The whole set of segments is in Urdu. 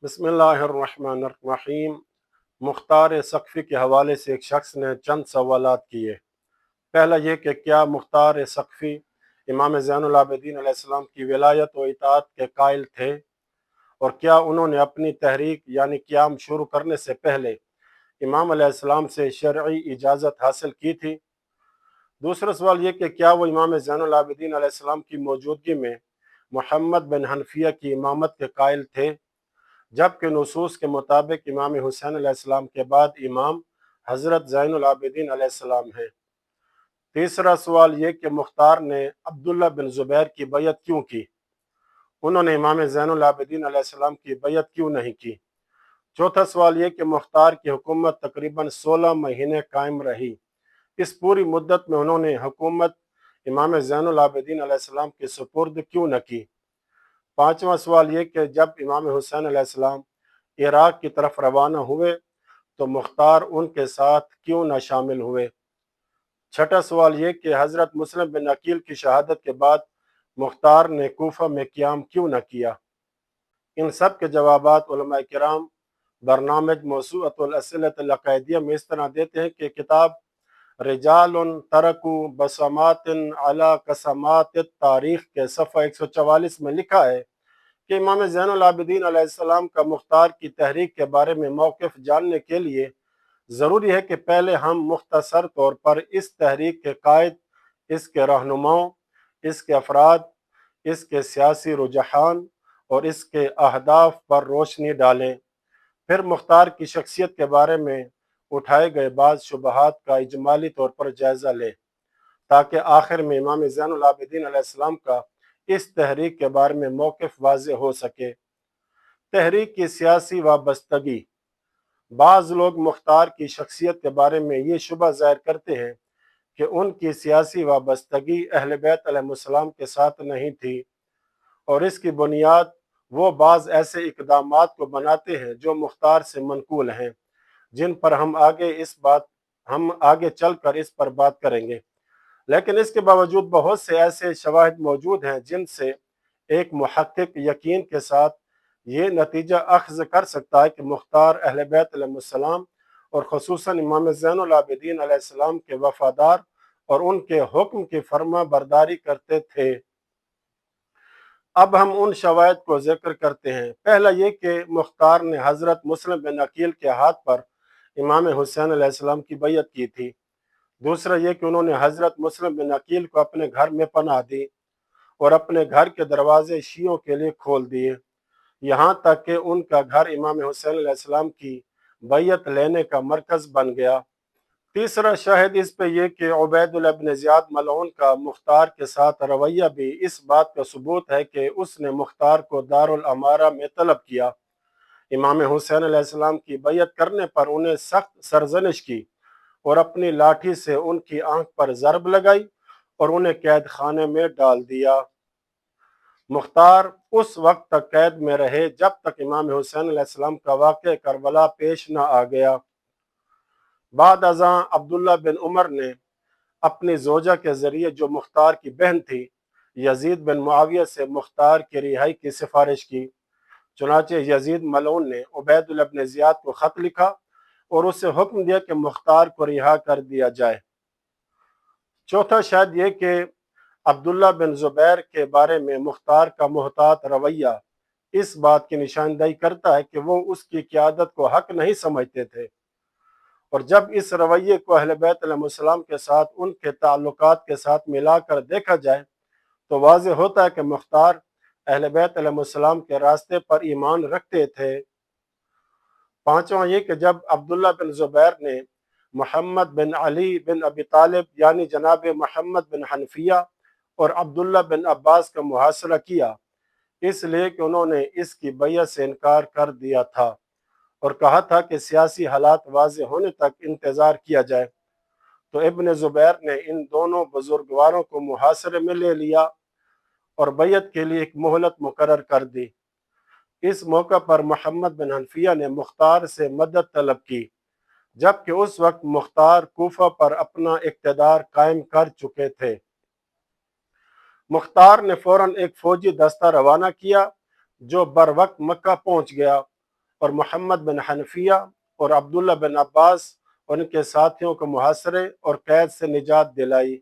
بسم اللہ الرحمن الرحیم۔ مختار ثقفی کے حوالے سے ایک شخص نے چند سوالات کیے۔ پہلا یہ کہ کیا مختار ثقفی امام زین العابدین علیہ السلام کی ولایت و اطاعت کے قائل تھے، اور کیا انہوں نے اپنی تحریک یعنی قیام شروع کرنے سے پہلے امام علیہ السلام سے شرعی اجازت حاصل کی تھی؟ دوسرا سوال یہ کہ کیا وہ امام زین العابدین علیہ السلام کی موجودگی میں محمد بن حنفیہ کی امامت کے قائل تھے، جبکہ نصوص کے مطابق امام حسین علیہ السلام کے بعد امام حضرت زین العابدین علیہ السلام ہیں؟ تیسرا سوال یہ کہ مختار نے عبداللہ بن زبیر کی بیعت کیوں کی؟ انہوں نے امام زین العابدین علیہ السلام کی بیعت کیوں نہیں کی؟ چوتھا سوال یہ کہ مختار کی حکومت تقریباً 16 مہینے قائم رہی، اس پوری مدت میں انہوں نے حکومت امام زین العابدین علیہ السلام کے سپرد کیوں نہ کی؟ پانچواں سوال یہ کہ جب امام حسین علیہ السلام عراق کی طرف روانہ ہوئے تو مختار ان کے ساتھ کیوں نہ شامل ہوئے؟ چھٹا سوال یہ کہ حضرت مسلم بن عقیل کی شہادت کے بعد مختار نے کوفہ میں قیام کیوں نہ کیا؟ ان سب کے جوابات علماء کرام برنامج موسوعۃ الاسئلۃ العقائدیہ میں اس طرح دیتے ہیں کہ کتاب رجال ترکوا بصمات علی قسمات التاریخ کے صفحہ 144 میں لکھا ہے کہ امام زین العابدین علیہ السلام کا مختار کی تحریک کے بارے میں موقف جاننے کے لیے ضروری ہے کہ پہلے ہم مختصر طور پر اس تحریک کے قائد، اس کے رہنماؤں، اس کے افراد، اس کے سیاسی رجحان اور اس کے اہداف پر روشنی ڈالیں، پھر مختار کی شخصیت کے بارے میں اٹھائے گئے بعض شبہات کا اجمالی طور پر جائزہ لیں، تاکہ آخر میں امام زین العابدین علیہ السلام کا اس تحریک کے بارے میں موقف واضح ہو سکے۔ تحریک کی سیاسی وابستگی۔ بعض لوگ مختار کی شخصیت کے بارے میں یہ شبہ ظاہر کرتے ہیں کہ ان کی سیاسی وابستگی اہل بیت علیہ السلام کے ساتھ نہیں تھی، اور اس کی بنیاد وہ بعض ایسے اقدامات کو بناتے ہیں جو مختار سے منقول ہیں، جن پر ہم آگے چل کر اس پر بات کریں گے۔ لیکن اس کے باوجود بہت سے ایسے شواہد موجود ہیں جن سے ایک محقق یقین کے ساتھ یہ نتیجہ اخذ کر سکتا ہے کہ مختار اہل بیت علیہ السلام اور خصوصاً امام زین العابدین علیہ السلام کے وفادار اور ان کے حکم کی فرما برداری کرتے تھے۔ اب ہم ان شواہد کو ذکر کرتے ہیں۔ پہلا یہ کہ مختار نے حضرت مسلم بن عقیل کے ہاتھ پر امام حسین علیہ السلام کی بیعت کی تھی۔ دوسرا یہ کہ انہوں نے حضرت مسلم بن عقیل کو اپنے گھر میں پناہ دی اور اپنے گھر کے دروازے شیعوں کے لیے کھول دیے، یہاں تک کہ ان کا گھر امام حسین علیہ السلام کی بیعت لینے کا مرکز بن گیا۔ تیسرا شاہد اس پہ یہ کہ عبید اللہ بن زیاد ملعون کا مختار کے ساتھ رویہ بھی اس بات کا ثبوت ہے کہ اس نے مختار کو دارالامارہ میں طلب کیا، امام حسین علیہ السلام کی بیعت کرنے پر انہیں سخت سرزنش کی اور اپنی لاٹھی سے ان کی آنکھ پر ضرب لگائی اور انہیں قید خانے میں ڈال دیا۔ مختار اس وقت تک قید میں رہے جب تک امام حسین علیہ السلام کا واقعہ کربلا پیش نہ آ گیا۔ بعد ازاں عبداللہ بن عمر نے اپنی زوجہ کے ذریعے جو مختار کی بہن تھی یزید بن معاویہ سے مختار کی رہائی کی سفارش کی، چنانچہ یزید ملعون نے عبید اللہ بن زیاد کو خط لکھا اور اسے حکم دیا کہ مختار کو رہا کر دیا جائے۔ چوتھا شاید یہ کہ عبداللہ بن زبیر کے بارے میں مختار کا محتاط رویہ اس بات کی نشاندہی کرتا ہے کہ وہ اس کی قیادت کو حق نہیں سمجھتے تھے، اور جب اس رویے کو اہل بیت علیہ السلام کے ساتھ ان کے تعلقات کے ساتھ ملا کر دیکھا جائے تو واضح ہوتا ہے کہ مختار اہل بیت علیہ السلام کے راستے پر ایمان رکھتے تھے۔ پانچواں یہ کہ جب عبداللہ بن زبیر نے محمد بن علی بن ابی طالب یعنی جناب محمد بن حنفیہ اور عبداللہ بن عباس کا محاصرہ کیا، اس لیے کہ انہوں نے اس کی بیعت سے انکار کر دیا تھا اور کہا تھا کہ سیاسی حالات واضح ہونے تک انتظار کیا جائے، تو ابن زبیر نے ان دونوں بزرگواروں کو محاصرے میں لے لیا اور بیعت کے لیے ایک مہلت مقرر کر دی۔ اس موقع پر محمد بن حنفیہ نے مختار سے مدد طلب کی، جبکہ اس وقت مختار کوفہ پر اپنا اقتدار قائم کر چکے تھے۔ مختار نے فوراً ایک فوجی دستہ روانہ کیا جو بر وقت مکہ پہنچ گیا اور محمد بن حنفیہ اور عبداللہ بن عباس اور ان کے ساتھیوں کو محاصرے اور قید سے نجات دلائی۔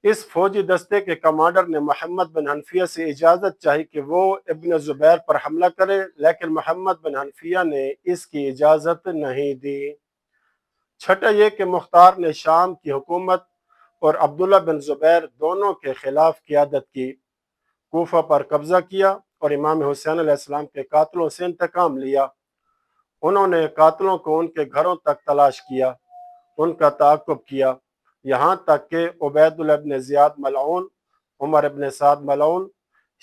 اس فوجی دستے کے کمانڈر نے محمد بن حنفیہ سے اجازت چاہی کہ وہ ابن زبیر پر حملہ کرے، لیکن محمد بن حنفیہ نے اس کی اجازت نہیں دی۔ چھٹا یہ کہ مختار نے شام کی حکومت اور عبداللہ بن زبیر دونوں کے خلاف قیادت کی، کوفہ پر قبضہ کیا اور امام حسین علیہ السلام کے قاتلوں سے انتقام لیا۔ انہوں نے قاتلوں کو ان کے گھروں تک تلاش کیا، ان کا تعاقب کیا، یہاں تک کہ عبید اللہ بن زیاد ملعون، عمر بن سعد ملعون،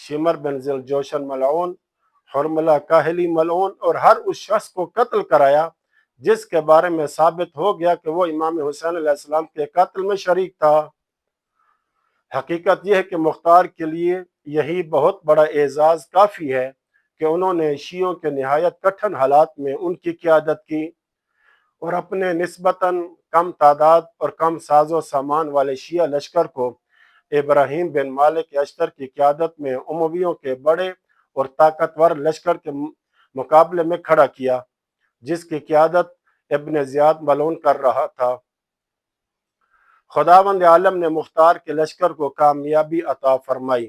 شمر بن ذی الجوشن ملعون، حرملہ کاہلی ملعون اور ہر اس شخص کو قتل کرایا جس کے بارے میں ثابت ہو گیا کہ وہ امام حسین علیہ السلام کے قتل میں شریک تھا۔ حقیقت یہ ہے کہ مختار کے لیے یہی بہت بڑا اعزاز کافی ہے کہ انہوں نے شیعوں کے نہایت کٹھن حالات میں ان کی قیادت کی اور اپنے نسبتاً کم تعداد اور کم ساز و سامان والے شیعہ لشکر کو ابراہیم بن مالک اشتر کی قیادت میں امویوں کے بڑے اور طاقتور لشکر کے مقابلے میں کھڑا کیا، جس کی قیادت ابن زیاد ملعون کر رہا تھا۔ خداوند عالم نے مختار کے لشکر کو کامیابی عطا فرمائی،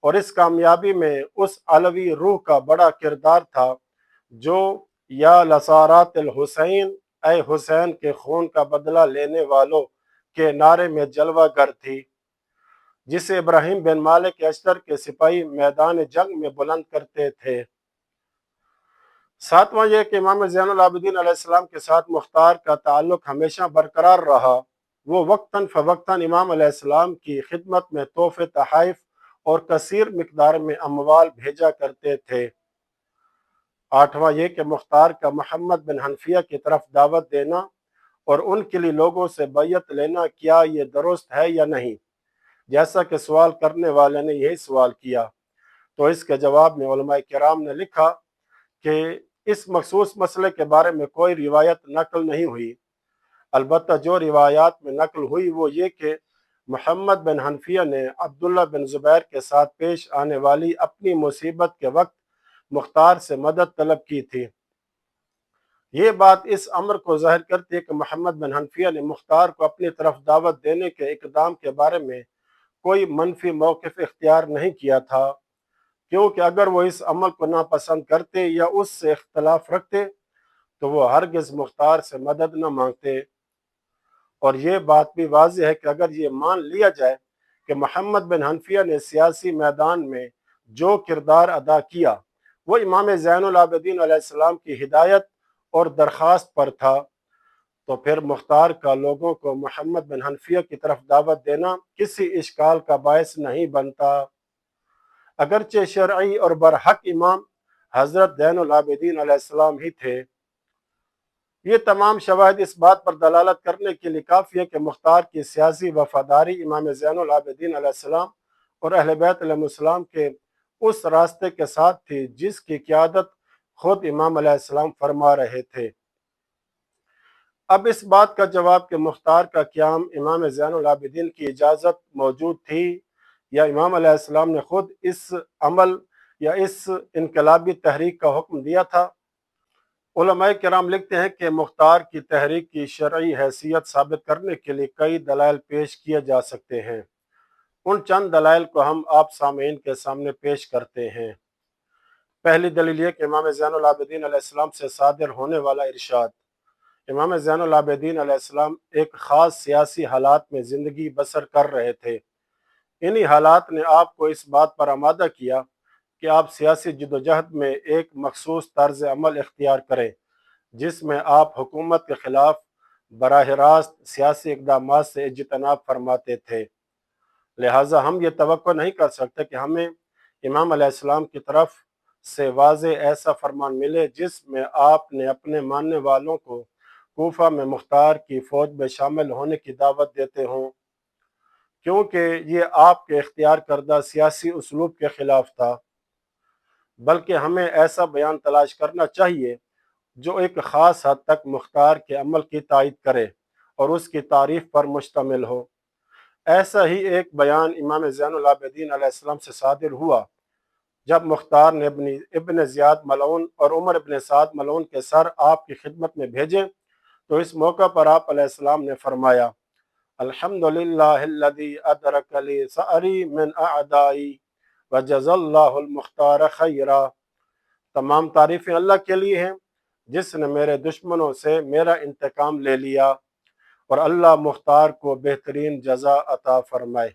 اور اس کامیابی میں اس علوی روح کا بڑا کردار تھا جو یا لسارات الحسین، اے حسین کے خون کا بدلہ لینے والوں کے نعرے میں جلوہ گر تھی، جسے ابراہیم بن مالک اشتر کے سپاہی میدان جنگ میں بلند کرتے تھے۔ ساتواں یہ کہ امام زین العابدین علیہ السلام کے ساتھ مختار کا تعلق ہمیشہ برقرار رہا۔ وہ وقتاً فوقتاً امام علیہ السلام کی خدمت میں تحفے، تحائف اور کثیر مقدار میں اموال بھیجا کرتے تھے۔ آٹھواں یہ کہ مختار کا محمد بن حنفیہ کی طرف دعوت دینا اور ان کے لیے لوگوں سے بیعت لینا کیا یہ درست ہے یا نہیں، جیسا کہ سوال کرنے والے نے یہی سوال کیا، تو اس کے جواب میں علماء کرام نے لکھا کہ اس مخصوص مسئلے کے بارے میں کوئی روایت نقل نہیں ہوئی، البتہ جو روایات میں نقل ہوئی وہ یہ کہ محمد بن حنفیہ نے عبداللہ بن زبیر کے ساتھ پیش آنے والی اپنی مصیبت کے وقت مختار سے مدد طلب کی تھی۔ یہ بات اس امر کو ظاہر کرتی ہے کہ محمد بن حنفیہ نے مختار کو اپنی طرف دعوت دینے کے اقدام کے بارے میں کوئی منفی موقف اختیار نہیں کیا تھا، کیونکہ اگر وہ اس عمل کو ناپسند کرتے یا اس سے اختلاف رکھتے تو وہ ہرگز مختار سے مدد نہ مانگتے۔ اور یہ بات بھی واضح ہے کہ اگر یہ مان لیا جائے کہ محمد بن حنفیہ نے سیاسی میدان میں جو کردار ادا کیا وہ امام زین العابدین علیہ السلام کی ہدایت اور درخواست پر تھا، تو پھر مختار کا لوگوں کو محمد بن حنفیہ کی طرف دعوت دینا کسی اشکال کا باعث نہیں بنتا۔ اگرچہ شرعی اور برحق امام حضرت زین العابدین علیہ السلام ہی تھے، یہ تمام شواہد اس بات پر دلالت کرنے کے لیے کافی ہے کہ مختار کی سیاسی وفاداری امام زین العابدین علیہ السلام اور اہل بیت علیہ السلام کے اس راستے کے ساتھ تھی جس کی قیادت خود امام علیہ السلام فرما رہے تھے۔ اب اس بات کا جواب کہ مختار کا قیام امام زین العابدین کی اجازت موجود تھی یا امام علیہ السلام نے خود اس عمل یا اس انقلابی تحریک کا حکم دیا تھا، علماء کرام لکھتے ہیں کہ مختار کی تحریک کی شرعی حیثیت ثابت کرنے کے لیے کئی دلائل پیش کیے جا سکتے ہیں۔ ان چند دلائل کو ہم آپ سامعین کے سامنے پیش کرتے ہیں۔ پہلی دلیل یہ کہ امام زین العابدین علیہ السلام سے صادر ہونے والا ارشاد۔ امام زین العابدین علیہ السلام ایک خاص سیاسی حالات میں زندگی بسر کر رہے تھے۔ انہی حالات نے آپ کو اس بات پر آمادہ کیا کہ آپ سیاسی جدوجہد میں ایک مخصوص طرز عمل اختیار کریں جس میں آپ حکومت کے خلاف براہ راست سیاسی اقدامات سے اجتناب فرماتے تھے۔ لہٰذا ہم یہ توقع نہیں کر سکتے کہ ہمیں امام علیہ السلام کی طرف سے واضح ایسا فرمان ملے جس میں آپ نے اپنے ماننے والوں کو کوفہ میں مختار کی فوج میں شامل ہونے کی دعوت دیتے ہوں، کیونکہ یہ آپ کے اختیار کردہ سیاسی اسلوب کے خلاف تھا، بلکہ ہمیں ایسا بیان تلاش کرنا چاہیے جو ایک خاص حد تک مختار کے عمل کی تائید کرے اور اس کی تعریف پر مشتمل ہو۔ ایسا ہی ایک بیان امام زین العابدین علیہ السلام سے صادر ہوا جب مختار نے ابن زیاد ملعون اور عمر ابن سعد ملعون کے سر آپ کی خدمت میں بھیجے تو اس موقع پر آپ علیہ السلام نے فرمایا الحمدللہ الذی ادرک لی سأری من اعدائی وجزا اللہ المختار خیرا، تمام تعریفیں اللہ کے لیے ہیں جس نے میرے دشمنوں سے میرا انتقام لے لیا اور اللہ مختار کو بہترین جزا عطا فرمائے۔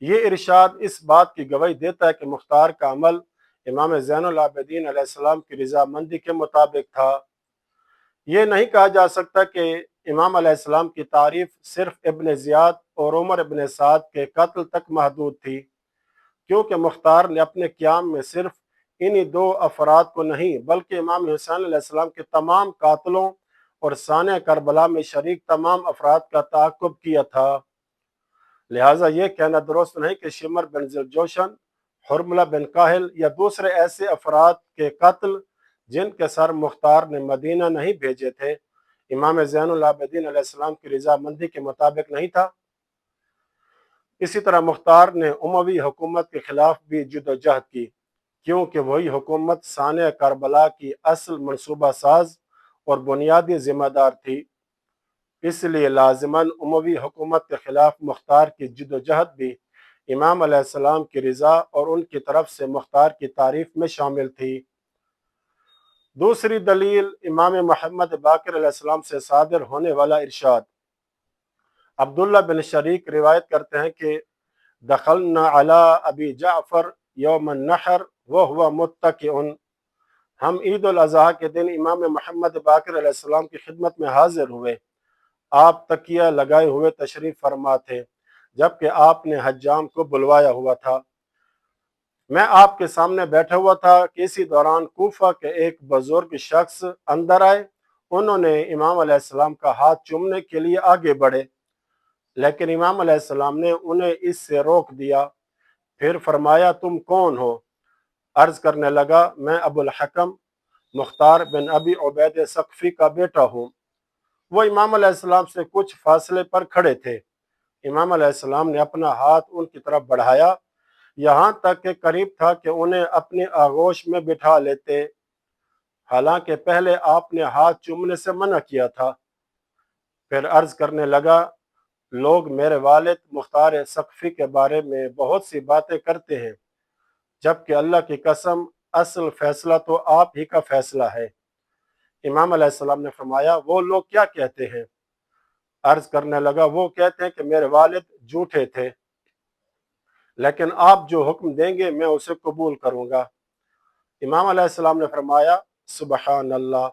یہ ارشاد اس بات کی گواہی دیتا ہے کہ مختار کا عمل امام زین العابدین علیہ السلام کی رضامندی کے مطابق تھا۔ یہ نہیں کہا جا سکتا کہ امام علیہ السلام کی تعریف صرف ابن زیاد اور عمر ابن سعد کے قتل تک محدود تھی، کیونکہ مختار نے اپنے قیام میں صرف انہی دو افراد کو نہیں بلکہ امام حسین علیہ السلام کے تمام قاتلوں اور سانحہ کربلا میں شریک تمام افراد کا تعاقب کیا تھا۔ لہٰذا یہ کہنا درست نہیں کہ شمر بن ذوالجوشن، حرملہ بن کاہل یا دوسرے ایسے افراد کے قتل جن کے سر مختار نے مدینہ نہیں بھیجے تھے امام زین العابدین علیہ السلام کی رضامندی کے مطابق نہیں تھا۔ اسی طرح مختار نے اموی حکومت کے خلاف بھی جدوجہد کی، کیونکہ وہی حکومت سانحہ کربلا کی اصل منصوبہ ساز اور بنیادی ذمہ دار تھی۔ اس لیے لازماً اموی حکومت کے خلاف مختار کی جدوجہد بھی امام علیہ السلام کی رضا اور ان کی طرف سے مختار کی تعریف میں شامل تھی۔ دوسری دلیل امام محمد باقر علیہ السلام سے صادر ہونے والا ارشاد۔ عبداللہ بن شریک روایت کرتے ہیں کہ دخلنا علی ابی جعفر یوم النحر وہو متکئ، ہم عید الاضحیٰ کے دن امام محمد باقر علیہ السلام کی خدمت میں حاضر ہوئے، آپ تکیہ لگائے ہوئے تشریف فرما تھے جبکہ آپ نے حجام کو بلوایا ہوا تھا۔ میں آپ کے سامنے بیٹھا ہوا تھا کہ اسی دوران کوفہ کے ایک بزرگ شخص اندر آئے، انہوں نے امام علیہ السلام کا ہاتھ چومنے کے لیے آگے بڑھے، لیکن امام علیہ السلام نے انہیں اس سے روک دیا۔ پھر فرمایا تم کون ہو؟ عرض کرنے لگا میں ابو الحکم مختار بن ابی عبید ثقفی کا بیٹا ہوں۔ وہ امام علیہ السلام سے کچھ فاصلے پر کھڑے تھے۔ امام علیہ السلام نے اپنا ہاتھ ان کی طرف بڑھایا، یہاں تک کہ قریب تھا کہ انہیں اپنی آغوش میں بٹھا لیتے، حالانکہ پہلے آپ نے ہاتھ چومنے سے منع کیا تھا۔ پھر عرض کرنے لگا لوگ میرے والد مختار ثقفی کے بارے میں بہت سی باتیں کرتے ہیں، جبکہ اللہ کی قسم اصل فیصلہ تو آپ ہی کا فیصلہ ہے۔ امام علیہ السلام نے فرمایا وہ لوگ کیا کہتے ہیں؟ عرض کرنے لگا وہ کہتے ہیں کہ میرے والد جھوٹے تھے، لیکن آپ جو حکم دیں گے میں اسے قبول کروں گا۔ امام علیہ السلام نے فرمایا سبحان اللہ،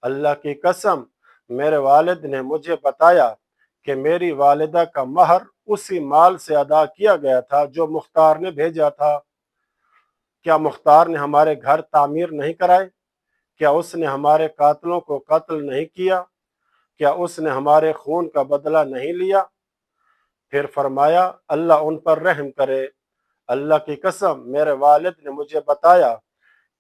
اللہ کی قسم میرے والد نے مجھے بتایا کہ میری والدہ کا مہر اسی مال سے ادا کیا گیا تھا جو مختار نے بھیجا تھا۔ کیا مختار نے ہمارے گھر تعمیر نہیں کرائے؟ کیا اس نے ہمارے قاتلوں کو قتل نہیں کیا؟ کیا اس نے ہمارے خون کا بدلہ نہیں لیا؟ پھر فرمایا اللہ ان پر رحم کرے، اللہ کی قسم میرے والد نے مجھے بتایا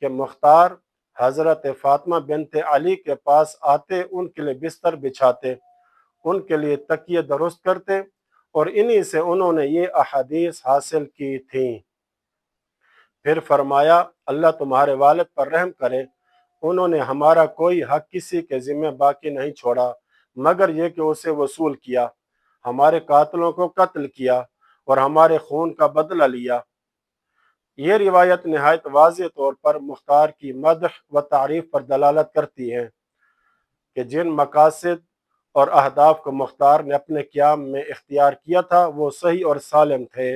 کہ مختار حضرت فاطمہ بنت علی کے پاس آتے، ان کے لیے بستر بچھاتے، ان کے لیے تکیے درست کرتے، اور انہی سے انہوں نے یہ احادیث حاصل کی تھیں۔ پھر فرمایا اللہ تمہارے والد پر رحم کرے، انہوں نے ہمارا کوئی حق کسی کے ذمہ باقی نہیں چھوڑا مگر یہ کہ اسے وصول کیا، ہمارے قاتلوں کو قتل کیا اور ہمارے خون کا بدلہ لیا۔ یہ روایت نہایت واضح طور پر مختار کی مدح و تعریف پر دلالت کرتی ہے کہ جن مقاصد اور اہداف کو مختار نے اپنے قیام میں اختیار کیا تھا وہ صحیح اور سالم تھے۔